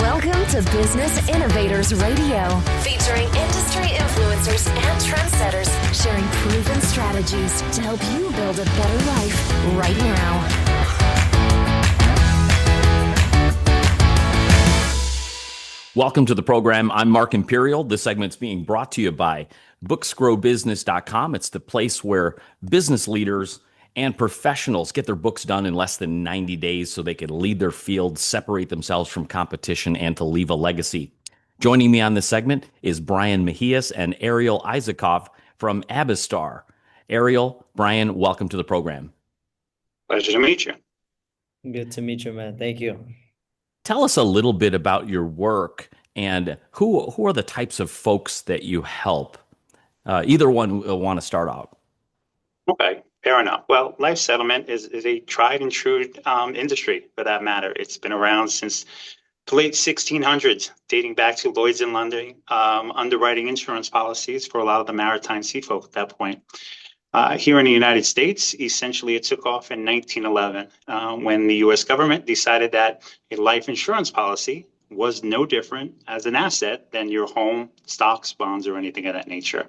Welcome to Business Innovators Radio, featuring industry influencers and trendsetters sharing proven strategies to help you build a better life right now. Welcome to the program. I'm Mark Imperial. This segment's being brought to you by booksgrowbusiness.com. It's the place where business leaders and professionals get their books done in less than 90 days so they can lead their field, separate themselves from competition, and to leave a legacy. Joining me on this segment is Brian Mejias and Ariel Isakov from Abbistar. Ariel, Brian, welcome to the program. Pleasure to meet you. Good to meet you, man. Thank you. Tell us a little bit about your work and who are the types of folks that you help. Either one will want to start out. Okay, fair enough. Well, life settlement is a tried and true industry for that matter. It's been around since the late 1600s, dating back to Lloyd's in London, underwriting insurance policies for a lot of the maritime sea folk at that point. Here in the United States, essentially it took off in 1911 when the U.S. government decided that a life insurance policy was no different as an asset than your home, stocks, bonds, or anything of that nature.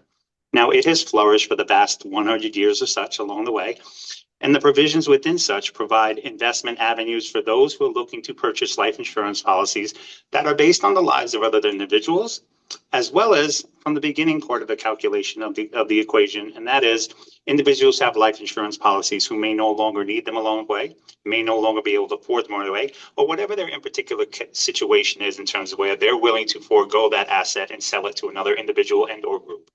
Now, it has flourished for the past 100 years or such along the way, and the provisions within such provide investment avenues for those who are looking to purchase life insurance policies that are based on the lives of other individuals, as well as from the beginning part of the calculation of the equation, and that is individuals have life insurance policies who may no longer need them along the way, may no longer be able to afford them along the way, or whatever their in particular situation is in terms of where they're willing to forego that asset and sell it to another individual and or group.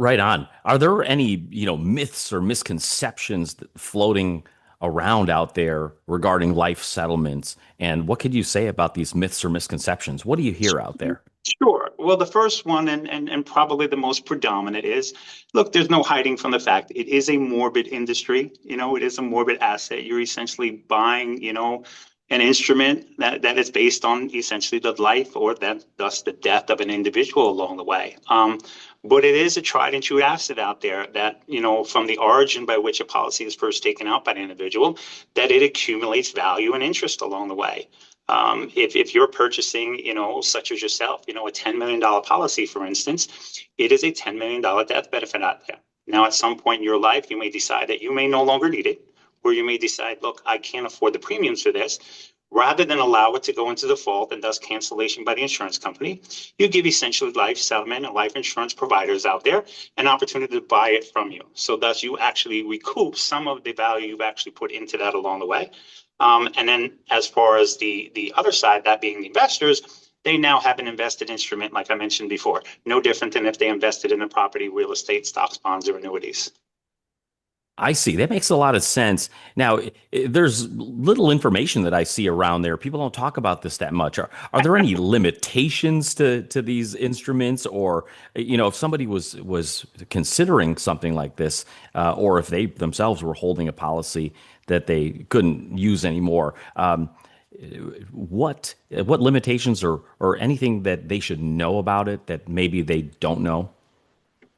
Right on. Are there any, myths or misconceptions floating around out there regarding life settlements? And what could you say about these myths or misconceptions? What do you hear out there? Sure. Well, the first one and probably the most predominant is, look, there's no hiding from the fact it is a morbid industry. It is a morbid asset. You're essentially buying, an instrument that is based on essentially the life or thus the death of an individual along the way. But it is a tried and true asset out there that, from the origin by which a policy is first taken out by an individual, that it accumulates value and interest along the way. If you're purchasing, such as yourself, a $10 million policy, for instance, it is a $10 million death benefit out there. Now, at some point in your life, you may decide that you may no longer need it, or you may decide, look, I can't afford the premiums for this. Rather than allow it to go into default and thus cancellation by the insurance company, you give essentially life settlement and life insurance providers out there an opportunity to buy it from you. So thus you actually recoup some of the value you've actually put into that along the way. And then as far as the other side, that being the investors, they now have an invested instrument, like I mentioned before, no different than if they invested in a property, real estate, stocks, bonds, or annuities. I see. That makes a lot of sense. Now, there's little information that I see around there. People don't talk about this that much. Are there any limitations to these instruments? Or, if somebody was considering something like this, or if they themselves were holding a policy that they couldn't use anymore, what limitations or anything that they should know about it that maybe they don't know?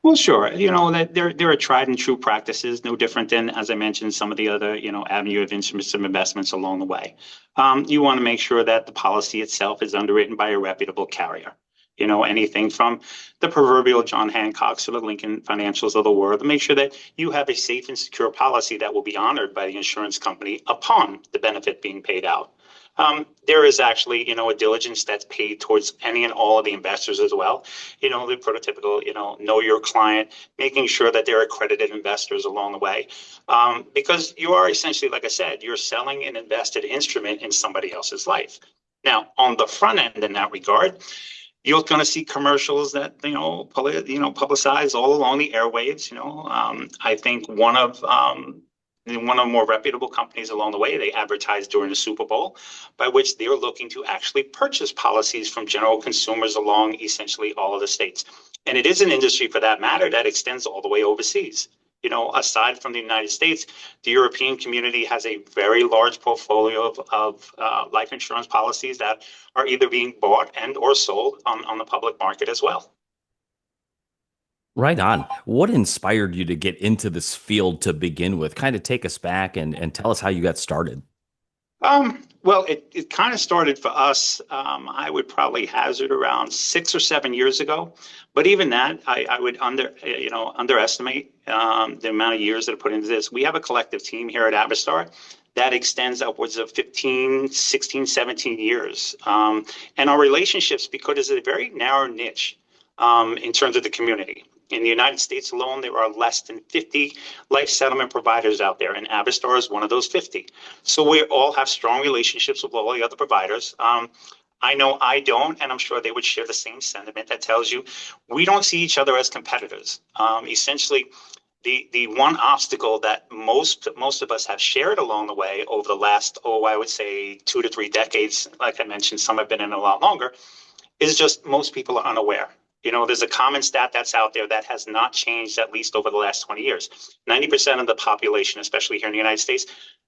Well, sure. That there are tried and true practices, no different than, as I mentioned, some of the other, avenue of instruments of investments along the way. You want to make sure that the policy itself is underwritten by a reputable carrier. Anything from the proverbial John Hancocks or the Lincoln Financials of the world, to make sure that you have a safe and secure policy that will be honored by the insurance company upon the benefit being paid out. There is actually, a diligence that's paid towards any and all of the investors as well. The prototypical, know your client, making sure that they're accredited investors along the way. Because you are essentially, like I said, you're selling an invested instrument in somebody else's life. Now, on the front end in that regard, you're going to see commercials that, publicize all along the airwaves. I think one of more reputable companies along the way, they advertise during the Super Bowl, by which they're looking to actually purchase policies from general consumers along essentially all of the states. And it is an industry, for that matter, that extends all the way overseas. Aside from the United States, the European community has a very large portfolio of life insurance policies that are either being bought and or sold on the public market as well. Right on. What inspired you to get into this field to begin with? Kind of take us back and tell us how you got started. Well, it kind of started for us. I would probably hazard around 6 or 7 years ago, but even that, I would underestimate the amount of years that are put into this. We have a collective team here at Abbistar that extends upwards of 15, 16, 17 years. And our relationships, because it's a very narrow niche in terms of the community. In the United States alone, there are less than 50 life settlement providers out there, and Abbistar is one of those 50. So we all have strong relationships with all the other providers. I know I don't, and I'm sure they would share the same sentiment that tells you we don't see each other as competitors. Essentially, the one obstacle that most of us have shared along the way over the last, I would say 2 to 3 decades, like I mentioned, some have been in a lot longer, is just most people are unaware. There's a common stat that's out there that has not changed at least over the last 20 years. 90% of the population, especially here in the United States,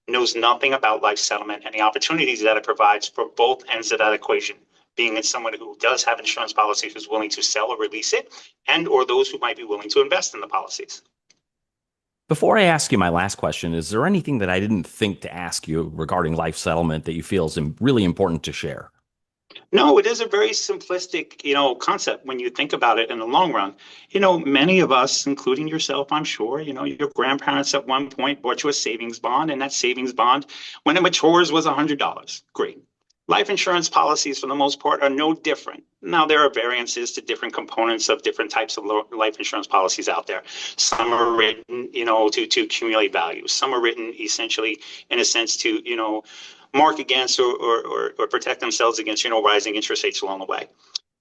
knows nothing about life settlement and the opportunities that it provides for both ends of that equation, being in someone who does have insurance policies who's willing to sell or release it, and or those who might be willing to invest in the policies. Before I ask you my last question, is there anything that I didn't think to ask you regarding life settlement that you feel is really important to share? No, it is a very simplistic, concept when you think about it in the long run. Many of us, including yourself, I'm sure, your grandparents at one point bought you a savings bond, and that savings bond, when it matures, was $100. Great. Life insurance policies, for the most part, are no different. Now, there are variances to different components of different types of life insurance policies out there. Some are written, to accumulate value. Some are written essentially, in a sense, to, mark against or protect themselves against, rising interest rates along the way.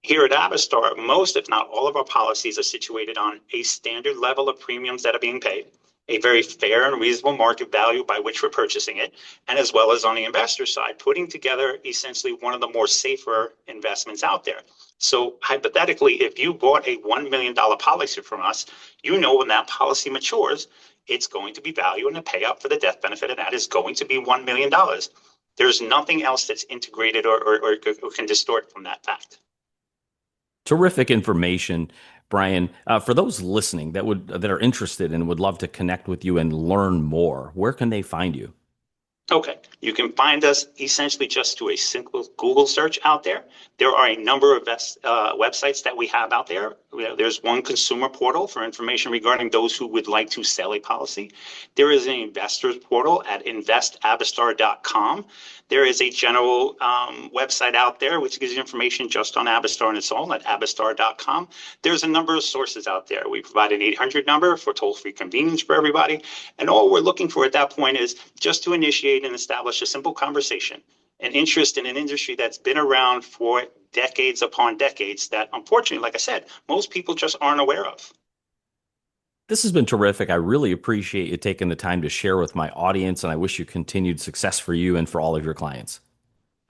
Here at Abbistar, most, if not all of our policies are situated on a standard level of premiums that are being paid, a very fair and reasonable market value by which we're purchasing it, and as well as on the investor side, putting together essentially one of the more safer investments out there. So hypothetically, if you bought a $1 million policy from us, when that policy matures, it's going to be valued, and the payout for the death benefit of that is going to be $1 million. There's nothing else that's integrated or can distort from that fact. Terrific information, Brian. For those listening that are interested and would love to connect with you and learn more, where can they find you? Okay, you can find us essentially just through a simple Google search out there. There are a number of websites that we have out there. There's one consumer portal for information regarding those who would like to sell a policy. There is an investors portal at investabbistar.com. There is a general website out there which gives you information just on Abbistar and its own at abbistar.com. There's a number of sources out there. We provide an 800 number for toll-free convenience for everybody. And all we're looking for at that point is just to initiate and establish a simple conversation, an interest in an industry that's been around for decades upon decades that, unfortunately, like I said, most people just aren't aware of. This has been terrific. I really appreciate you taking the time to share with my audience, and I wish you continued success for you and for all of your clients.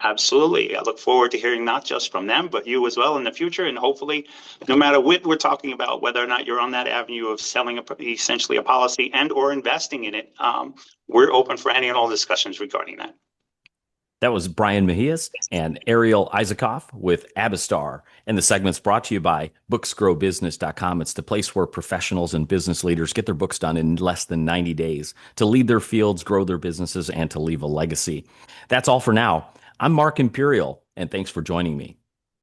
Absolutely. I look forward to hearing not just from them, but you as well in the future. And hopefully, no matter what we're talking about, whether or not you're on that avenue of selling essentially a policy and or investing in it, we're open for any and all discussions regarding that. That was Brian Mejias and Ariel Isakov with Abbistar. And the segment's brought to you by booksgrowbusiness.com. It's the place where professionals and business leaders get their books done in less than 90 days to lead their fields, grow their businesses, and to leave a legacy. That's all for now. I'm Mark Imperial, and thanks for joining me.